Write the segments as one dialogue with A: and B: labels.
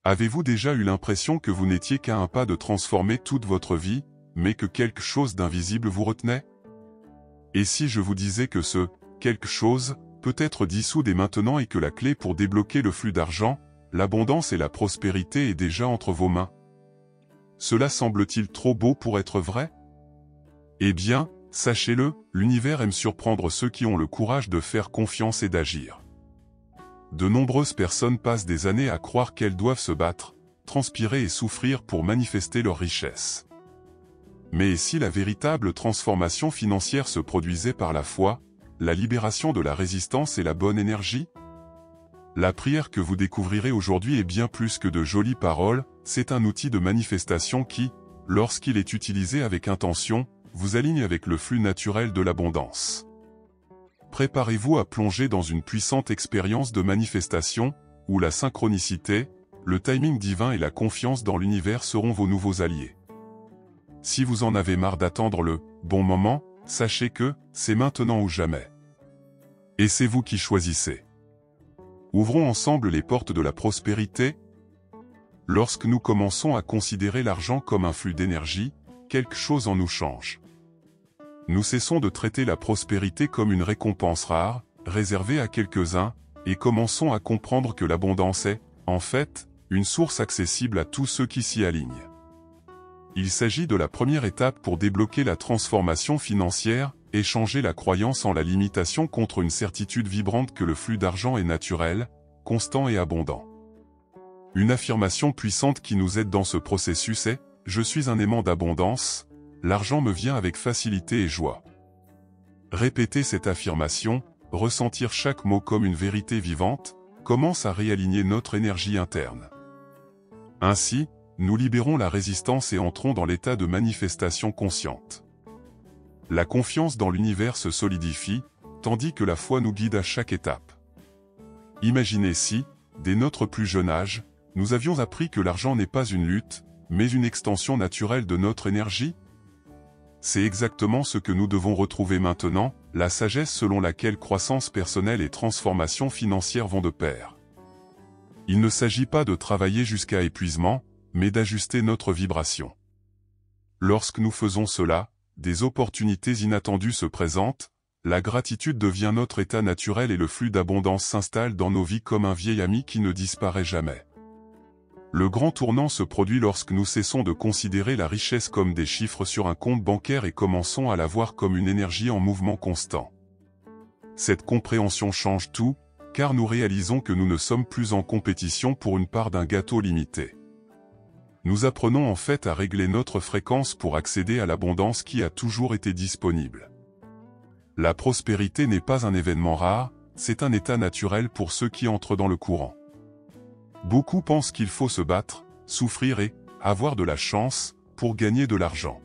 A: Avez-vous déjà eu l'impression que vous n'étiez qu'à un pas de transformer toute votre vie, mais que quelque chose d'invisible vous retenait? Et si je vous disais que ce « quelque chose » peut être dissous dès maintenant et que la clé pour débloquer le flux d'argent, l'abondance et la prospérité est déjà entre vos mains? Cela semble-t-il trop beau pour être vrai? Eh bien, sachez-le, l'univers aime surprendre ceux qui ont le courage de faire confiance et d'agir. De nombreuses personnes passent des années à croire qu'elles doivent se battre, transpirer et souffrir pour manifester leur richesse. Mais si la véritable transformation financière se produisait par la foi, la libération de la résistance et la bonne énergie? La prière que vous découvrirez aujourd'hui est bien plus que de jolies paroles, c'est un outil de manifestation qui, lorsqu'il est utilisé avec intention, vous aligne avec le flux naturel de l'abondance. Préparez-vous à plonger dans une puissante expérience de manifestation, où la synchronicité, le timing divin et la confiance dans l'univers seront vos nouveaux alliés. Si vous en avez marre d'attendre le bon moment, sachez que c'est maintenant ou jamais. Et c'est vous qui choisissez. Ouvrons ensemble les portes de la prospérité. Lorsque nous commençons à considérer l'argent comme un flux d'énergie, quelque chose en nous change. Nous cessons de traiter la prospérité comme une récompense rare, réservée à quelques-uns, et commençons à comprendre que l'abondance est, en fait, une source accessible à tous ceux qui s'y alignent. Il s'agit de la première étape pour débloquer la transformation financière, et changer la croyance en la limitation contre une certitude vibrante que le flux d'argent est naturel, constant et abondant. Une affirmation puissante qui nous aide dans ce processus est « Je suis un aimant d'abondance ». L'argent me vient avec facilité et joie. Répéter cette affirmation, ressentir chaque mot comme une vérité vivante, commence à réaligner notre énergie interne. Ainsi, nous libérons la résistance et entrons dans l'état de manifestation consciente. La confiance dans l'univers se solidifie, tandis que la foi nous guide à chaque étape. Imaginez si, dès notre plus jeune âge, nous avions appris que l'argent n'est pas une lutte, mais une extension naturelle de notre énergie. C'est exactement ce que nous devons retrouver maintenant, la sagesse selon laquelle croissance personnelle et transformation financière vont de pair. Il ne s'agit pas de travailler jusqu'à épuisement, mais d'ajuster notre vibration. Lorsque nous faisons cela, des opportunités inattendues se présentent, la gratitude devient notre état naturel et le flux d'abondance s'installe dans nos vies comme un vieil ami qui ne disparaît jamais. Le grand tournant se produit lorsque nous cessons de considérer la richesse comme des chiffres sur un compte bancaire et commençons à la voir comme une énergie en mouvement constant. Cette compréhension change tout, car nous réalisons que nous ne sommes plus en compétition pour une part d'un gâteau limité. Nous apprenons en fait à régler notre fréquence pour accéder à l'abondance qui a toujours été disponible. La prospérité n'est pas un événement rare, c'est un état naturel pour ceux qui entrent dans le courant. Beaucoup pensent qu'il faut se battre, souffrir et avoir de la chance pour gagner de l'argent.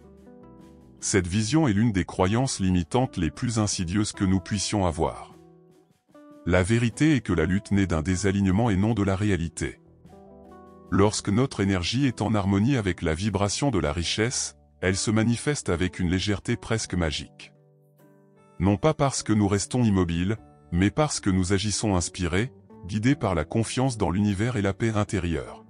A: Cette vision est l'une des croyances limitantes les plus insidieuses que nous puissions avoir. La vérité est que la lutte naît d'un désalignement et non de la réalité. Lorsque notre énergie est en harmonie avec la vibration de la richesse, elle se manifeste avec une légèreté presque magique. Non pas parce que nous restons immobiles, mais parce que nous agissons inspirés, guidés par la confiance dans l'univers et la paix intérieure.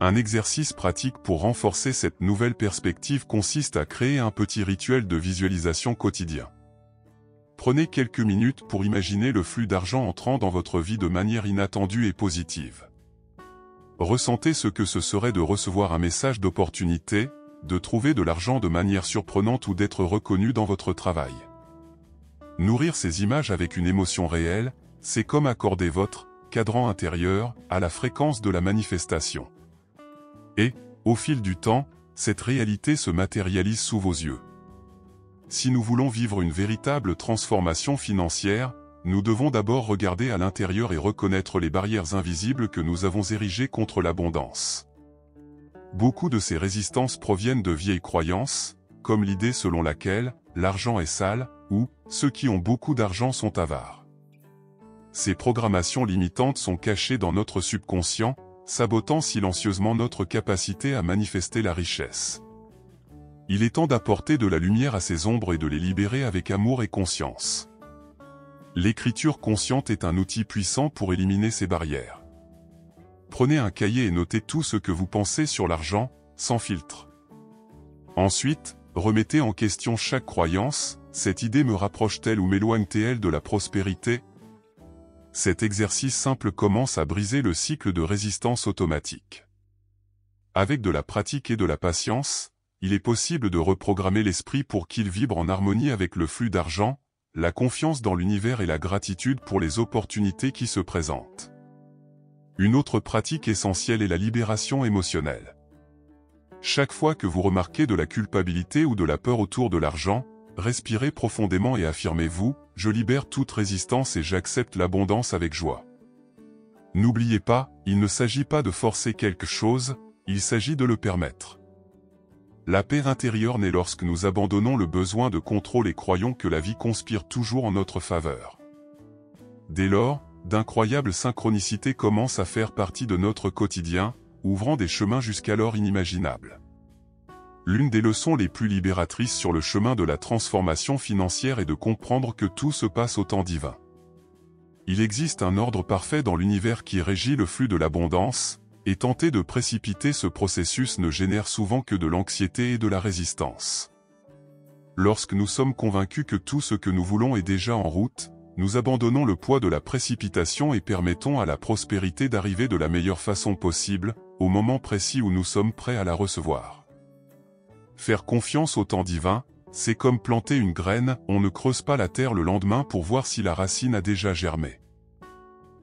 A: Un exercice pratique pour renforcer cette nouvelle perspective consiste à créer un petit rituel de visualisation quotidien. Prenez quelques minutes pour imaginer le flux d'argent entrant dans votre vie de manière inattendue et positive. Ressentez ce que ce serait de recevoir un message d'opportunité, de trouver de l'argent de manière surprenante ou d'être reconnu dans votre travail. Nourrir ces images avec une émotion réelle, c'est comme accorder votre cadran intérieur à la fréquence de la manifestation. Et, au fil du temps, cette réalité se matérialise sous vos yeux. Si nous voulons vivre une véritable transformation financière, nous devons d'abord regarder à l'intérieur et reconnaître les barrières invisibles que nous avons érigées contre l'abondance. Beaucoup de ces résistances proviennent de vieilles croyances, comme l'idée selon laquelle l'argent est sale, ou ceux qui ont beaucoup d'argent sont avares. Ces programmations limitantes sont cachées dans notre subconscient, sabotant silencieusement notre capacité à manifester la richesse. Il est temps d'apporter de la lumière à ces ombres et de les libérer avec amour et conscience. L'écriture consciente est un outil puissant pour éliminer ces barrières. prenez un cahier et notez tout ce que vous pensez sur l'argent, sans filtre. Ensuite, remettez en question chaque croyance, cette idée me rapproche-t-elle ou m'éloigne-t-elle de la prospérité? Cet exercice simple commence à briser le cycle de résistance automatique. Avec de la pratique et de la patience, il est possible de reprogrammer l'esprit pour qu'il vibre en harmonie avec le flux d'argent, la confiance dans l'univers et la gratitude pour les opportunités qui se présentent. Une autre pratique essentielle est la libération émotionnelle. Chaque fois que vous remarquez de la culpabilité ou de la peur autour de l'argent, respirez profondément et affirmez-vous, je libère toute résistance et j'accepte l'abondance avec joie. N'oubliez pas, il ne s'agit pas de forcer quelque chose, il s'agit de le permettre. La paix intérieure naît lorsque nous abandonnons le besoin de contrôle et croyons que la vie conspire toujours en notre faveur. Dès lors, d'incroyables synchronicités commencent à faire partie de notre quotidien, ouvrant des chemins jusqu'alors inimaginables. L'une des leçons les plus libératrices sur le chemin de la transformation financière est de comprendre que tout se passe au temps divin. Il existe un ordre parfait dans l'univers qui régit le flux de l'abondance, et tenter de précipiter ce processus ne génère souvent que de l'anxiété et de la résistance. Lorsque nous sommes convaincus que tout ce que nous voulons est déjà en route, nous abandonnons le poids de la précipitation et permettons à la prospérité d'arriver de la meilleure façon possible, au moment précis où nous sommes prêts à la recevoir. Faire confiance au temps divin, c'est comme planter une graine, on ne creuse pas la terre le lendemain pour voir si la racine a déjà germé.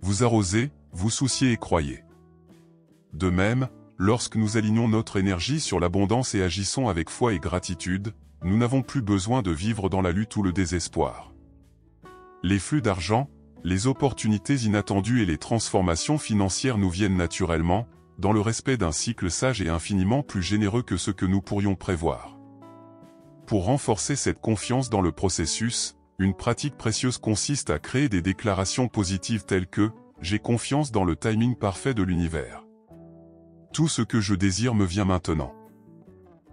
A: Vous arrosez, vous souciez et croyez. De même, lorsque nous alignons notre énergie sur l'abondance et agissons avec foi et gratitude, nous n'avons plus besoin de vivre dans la lutte ou le désespoir. Les flux d'argent, les opportunités inattendues et les transformations financières nous viennent naturellement, dans le respect d'un cycle sage et infiniment plus généreux que ce que nous pourrions prévoir. Pour renforcer cette confiance dans le processus, une pratique précieuse consiste à créer des déclarations positives telles que « J'ai confiance dans le timing parfait de l'univers. Tout ce que je désire me vient maintenant. »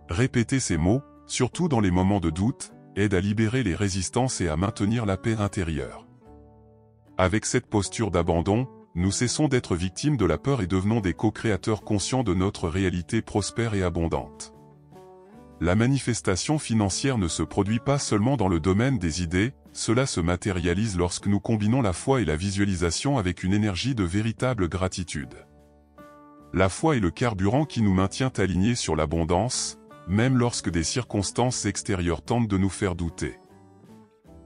A: Répéter ces mots, surtout dans les moments de doute, aide à libérer les résistances et à maintenir la paix intérieure. Avec cette posture d'abandon, nous cessons d'être victimes de la peur et devenons des co-créateurs conscients de notre réalité prospère et abondante. La manifestation financière ne se produit pas seulement dans le domaine des idées, cela se matérialise lorsque nous combinons la foi et la visualisation avec une énergie de véritable gratitude. La foi est le carburant qui nous maintient alignés sur l'abondance, même lorsque des circonstances extérieures tentent de nous faire douter.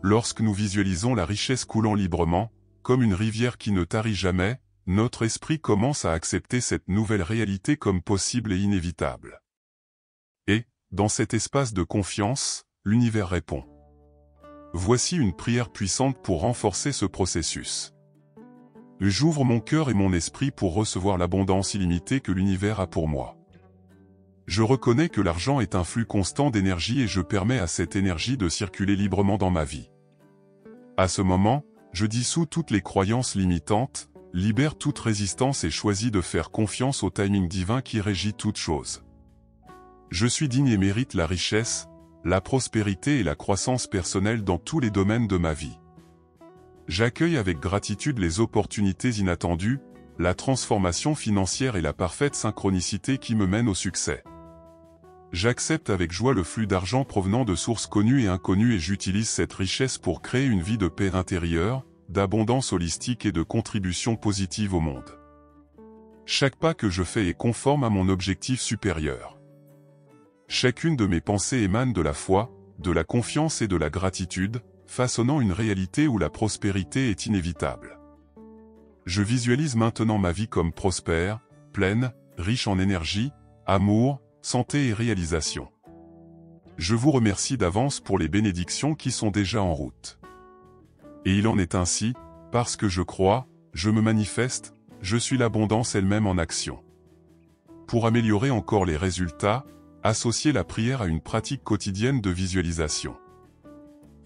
A: Lorsque nous visualisons la richesse coulant librement, comme une rivière qui ne tarit jamais, notre esprit commence à accepter cette nouvelle réalité comme possible et inévitable. Et, dans cet espace de confiance, l'univers répond. Voici une prière puissante pour renforcer ce processus. J'ouvre mon cœur et mon esprit pour recevoir l'abondance illimitée que l'univers a pour moi. Je reconnais que l'argent est un flux constant d'énergie et je permets à cette énergie de circuler librement dans ma vie. À ce moment, je dissous toutes les croyances limitantes, libère toute résistance et choisis de faire confiance au timing divin qui régit toute chose. Je suis digne et mérite la richesse, la prospérité et la croissance personnelle dans tous les domaines de ma vie. J'accueille avec gratitude les opportunités inattendues, la transformation financière et la parfaite synchronicité qui me mènent au succès. J'accepte avec joie le flux d'argent provenant de sources connues et inconnues et j'utilise cette richesse pour créer une vie de paix intérieure, d'abondance holistique et de contribution positive au monde. Chaque pas que je fais est conforme à mon objectif supérieur. Chacune de mes pensées émane de la foi, de la confiance et de la gratitude, façonnant une réalité où la prospérité est inévitable. Je visualise maintenant ma vie comme prospère, pleine, riche en énergie, amour, santé et réalisation. Je vous remercie d'avance pour les bénédictions qui sont déjà en route. Et il en est ainsi, parce que je crois, je me manifeste, je suis l'abondance elle-même en action. Pour améliorer encore les résultats, associez la prière à une pratique quotidienne de visualisation.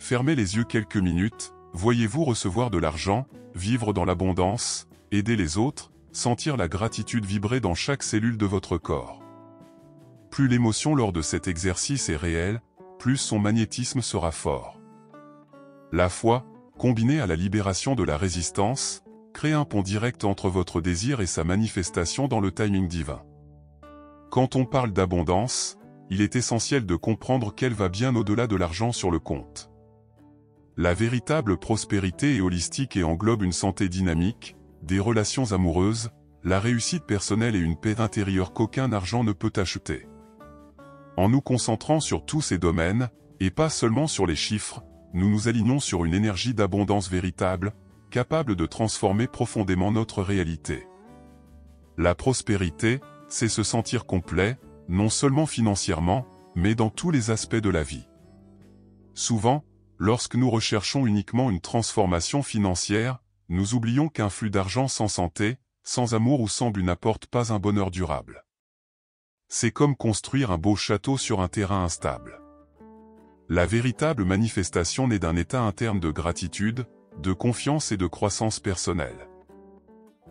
A: Fermez les yeux quelques minutes, voyez-vous recevoir de l'argent, vivre dans l'abondance, aider les autres, sentir la gratitude vibrer dans chaque cellule de votre corps. Plus l'émotion lors de cet exercice est réelle, plus son magnétisme sera fort. La foi, combinée à la libération de la résistance, crée un pont direct entre votre désir et sa manifestation dans le timing divin. Quand on parle d'abondance, il est essentiel de comprendre qu'elle va bien au-delà de l'argent sur le compte. La véritable prospérité est holistique et englobe une santé dynamique, des relations amoureuses, la réussite personnelle et une paix intérieure qu'aucun argent ne peut acheter. En nous concentrant sur tous ces domaines, et pas seulement sur les chiffres, nous nous alignons sur une énergie d'abondance véritable, capable de transformer profondément notre réalité. La prospérité, c'est se sentir complet, non seulement financièrement, mais dans tous les aspects de la vie. Souvent, lorsque nous recherchons uniquement une transformation financière, nous oublions qu'un flux d'argent sans santé, sans amour ou sans but n'apporte pas un bonheur durable. C'est comme construire un beau château sur un terrain instable. La véritable manifestation naît d'un état interne de gratitude, de confiance et de croissance personnelle.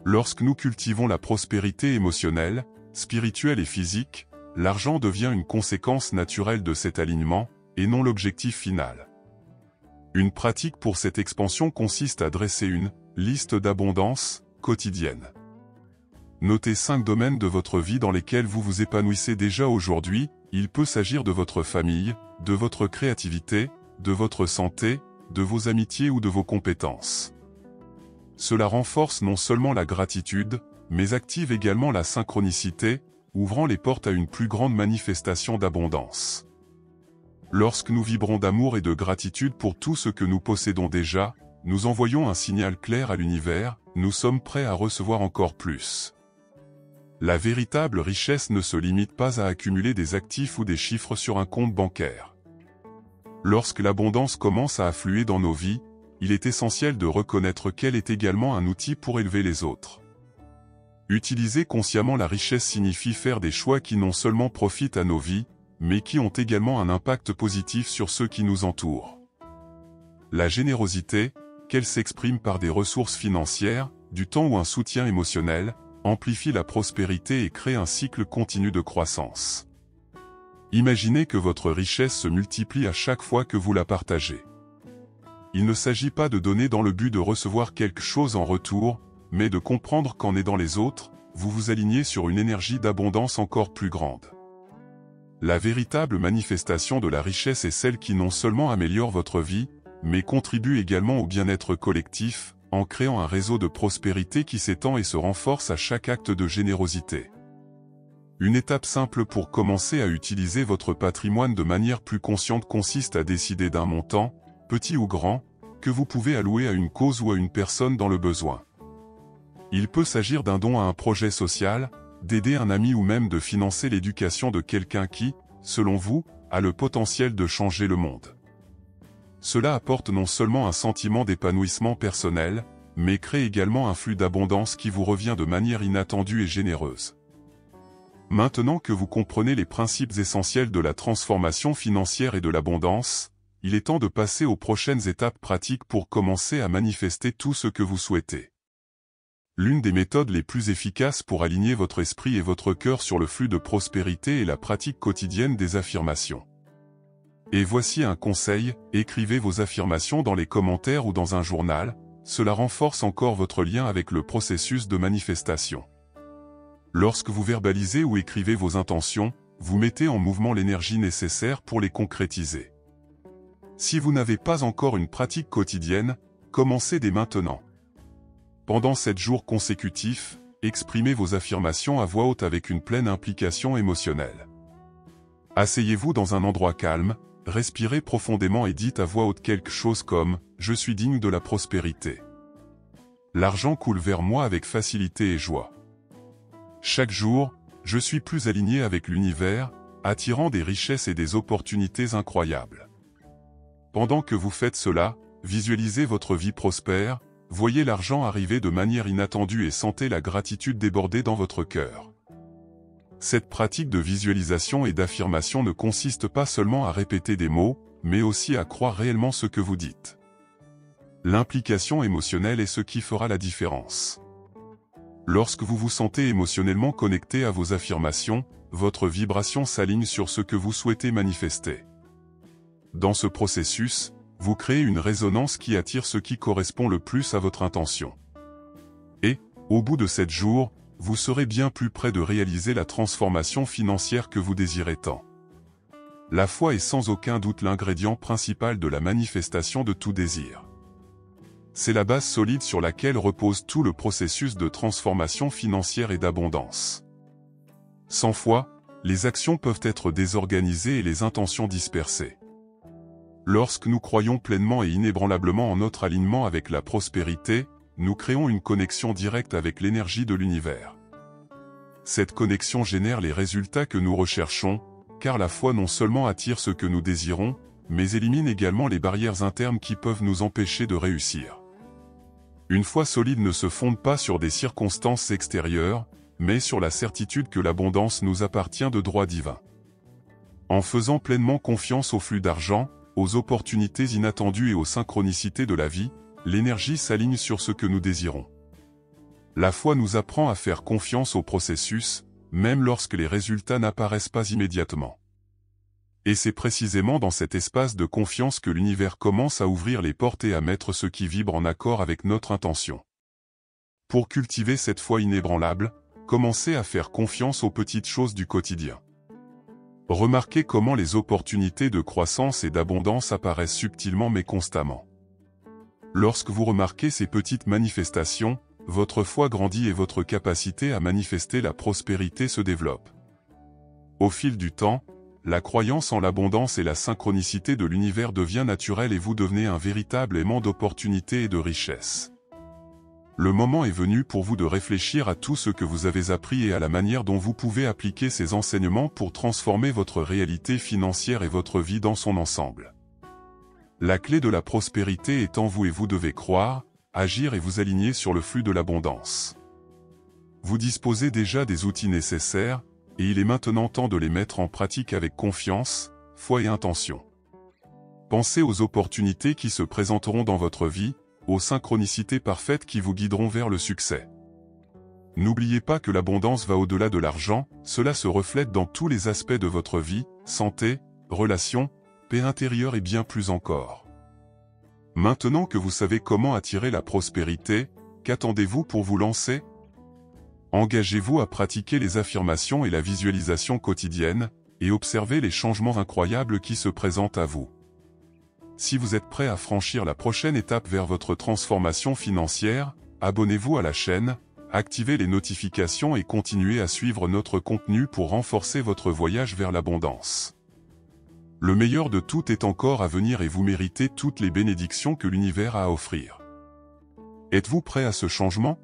A: Lorsque nous cultivons la prospérité émotionnelle, spirituelle et physique, l'argent devient une conséquence naturelle de cet alignement, et non l'objectif final. Une pratique pour cette expansion consiste à dresser une liste d'abondance quotidienne. Notez 5 domaines de votre vie dans lesquels vous vous épanouissez déjà aujourd'hui. Il peut s'agir de votre famille, de votre créativité, de votre santé, de vos amitiés ou de vos compétences. Cela renforce non seulement la gratitude, mais active également la synchronicité, ouvrant les portes à une plus grande manifestation d'abondance. Lorsque nous vibrons d'amour et de gratitude pour tout ce que nous possédons déjà, nous envoyons un signal clair à l'univers, nous sommes prêts à recevoir encore plus. La véritable richesse ne se limite pas à accumuler des actifs ou des chiffres sur un compte bancaire. Lorsque l'abondance commence à affluer dans nos vies, il est essentiel de reconnaître qu'elle est également un outil pour élever les autres. Utiliser consciemment la richesse signifie faire des choix qui non seulement profitent à nos vies, mais qui ont également un impact positif sur ceux qui nous entourent. La générosité, qu'elle s'exprime par des ressources financières, du temps ou un soutien émotionnel, amplifie la prospérité et crée un cycle continu de croissance. Imaginez que votre richesse se multiplie à chaque fois que vous la partagez. Il ne s'agit pas de donner dans le but de recevoir quelque chose en retour, mais de comprendre qu'en aidant les autres, vous vous alignez sur une énergie d'abondance encore plus grande. La véritable manifestation de la richesse est celle qui non seulement améliore votre vie, mais contribue également au bien-être collectif, en créant un réseau de prospérité qui s'étend et se renforce à chaque acte de générosité. Une étape simple pour commencer à utiliser votre patrimoine de manière plus consciente consiste à décider d'un montant, petit ou grand, que vous pouvez allouer à une cause ou à une personne dans le besoin. Il peut s'agir d'un don à un projet social, d'aider un ami ou même de financer l'éducation de quelqu'un qui, selon vous, a le potentiel de changer le monde. Cela apporte non seulement un sentiment d'épanouissement personnel, mais crée également un flux d'abondance qui vous revient de manière inattendue et généreuse. Maintenant que vous comprenez les principes essentiels de la transformation financière et de l'abondance, il est temps de passer aux prochaines étapes pratiques pour commencer à manifester tout ce que vous souhaitez. L'une des méthodes les plus efficaces pour aligner votre esprit et votre cœur sur le flux de prospérité est la pratique quotidienne des affirmations. Et voici un conseil, écrivez vos affirmations dans les commentaires ou dans un journal, cela renforce encore votre lien avec le processus de manifestation. Lorsque vous verbalisez ou écrivez vos intentions, vous mettez en mouvement l'énergie nécessaire pour les concrétiser. Si vous n'avez pas encore une pratique quotidienne, commencez dès maintenant. Pendant 7 jours consécutifs, exprimez vos affirmations à voix haute avec une pleine implication émotionnelle. Asseyez-vous dans un endroit calme, respirez profondément et dites à voix haute quelque chose comme « Je suis digne de la prospérité ». L'argent coule vers moi avec facilité et joie. Chaque jour, je suis plus aligné avec l'univers, attirant des richesses et des opportunités incroyables. Pendant que vous faites cela, visualisez votre vie prospère, voyez l'argent arriver de manière inattendue et sentez la gratitude déborder dans votre cœur. Cette pratique de visualisation et d'affirmation ne consiste pas seulement à répéter des mots, mais aussi à croire réellement ce que vous dites. L'implication émotionnelle est ce qui fera la différence. Lorsque vous vous sentez émotionnellement connecté à vos affirmations, votre vibration s'aligne sur ce que vous souhaitez manifester. Dans ce processus, vous créez une résonance qui attire ce qui correspond le plus à votre intention. Au bout de 7 jours, vous serez bien plus près de réaliser la transformation financière que vous désirez tant. La foi est sans aucun doute l'ingrédient principal de la manifestation de tout désir. C'est la base solide sur laquelle repose tout le processus de transformation financière et d'abondance. Sans foi, les actions peuvent être désorganisées et les intentions dispersées. Lorsque nous croyons pleinement et inébranlablement en notre alignement avec la prospérité, nous créons une connexion directe avec l'énergie de l'univers. Cette connexion génère les résultats que nous recherchons, car la foi non seulement attire ce que nous désirons, mais élimine également les barrières internes qui peuvent nous empêcher de réussir. Une foi solide ne se fonde pas sur des circonstances extérieures, mais sur la certitude que l'abondance nous appartient de droit divin. En faisant pleinement confiance au flux d'argent, aux opportunités inattendues et aux synchronicités de la vie, l'énergie s'aligne sur ce que nous désirons. La foi nous apprend à faire confiance au processus, même lorsque les résultats n'apparaissent pas immédiatement. Et c'est précisément dans cet espace de confiance que l'univers commence à ouvrir les portes et à mettre ce qui vibre en accord avec notre intention. Pour cultiver cette foi inébranlable, commencez à faire confiance aux petites choses du quotidien. Remarquez comment les opportunités de croissance et d'abondance apparaissent subtilement mais constamment. Lorsque vous remarquez ces petites manifestations, votre foi grandit et votre capacité à manifester la prospérité se développe. Au fil du temps, la croyance en l'abondance et la synchronicité de l'univers devient naturelle et vous devenez un véritable aimant d'opportunités et de richesses. Le moment est venu pour vous de réfléchir à tout ce que vous avez appris et à la manière dont vous pouvez appliquer ces enseignements pour transformer votre réalité financière et votre vie dans son ensemble. La clé de la prospérité est en vous et vous devez croire, agir et vous aligner sur le flux de l'abondance. Vous disposez déjà des outils nécessaires, et il est maintenant temps de les mettre en pratique avec confiance, foi et intention. Pensez aux opportunités qui se présenteront dans votre vie, aux synchronicités parfaites qui vous guideront vers le succès. N'oubliez pas que l'abondance va au-delà de l'argent, cela se reflète dans tous les aspects de votre vie, santé, relations, paix intérieure et bien plus encore. Maintenant que vous savez comment attirer la prospérité, qu'attendez-vous pour vous lancer ? Engagez-vous à pratiquer les affirmations et la visualisation quotidienne, et observez les changements incroyables qui se présentent à vous. Si vous êtes prêt à franchir la prochaine étape vers votre transformation financière, abonnez-vous à la chaîne, activez les notifications et continuez à suivre notre contenu pour renforcer votre voyage vers l'abondance. Le meilleur de tout est encore à venir et vous méritez toutes les bénédictions que l'univers a à offrir. Êtes-vous prêt à ce changement ?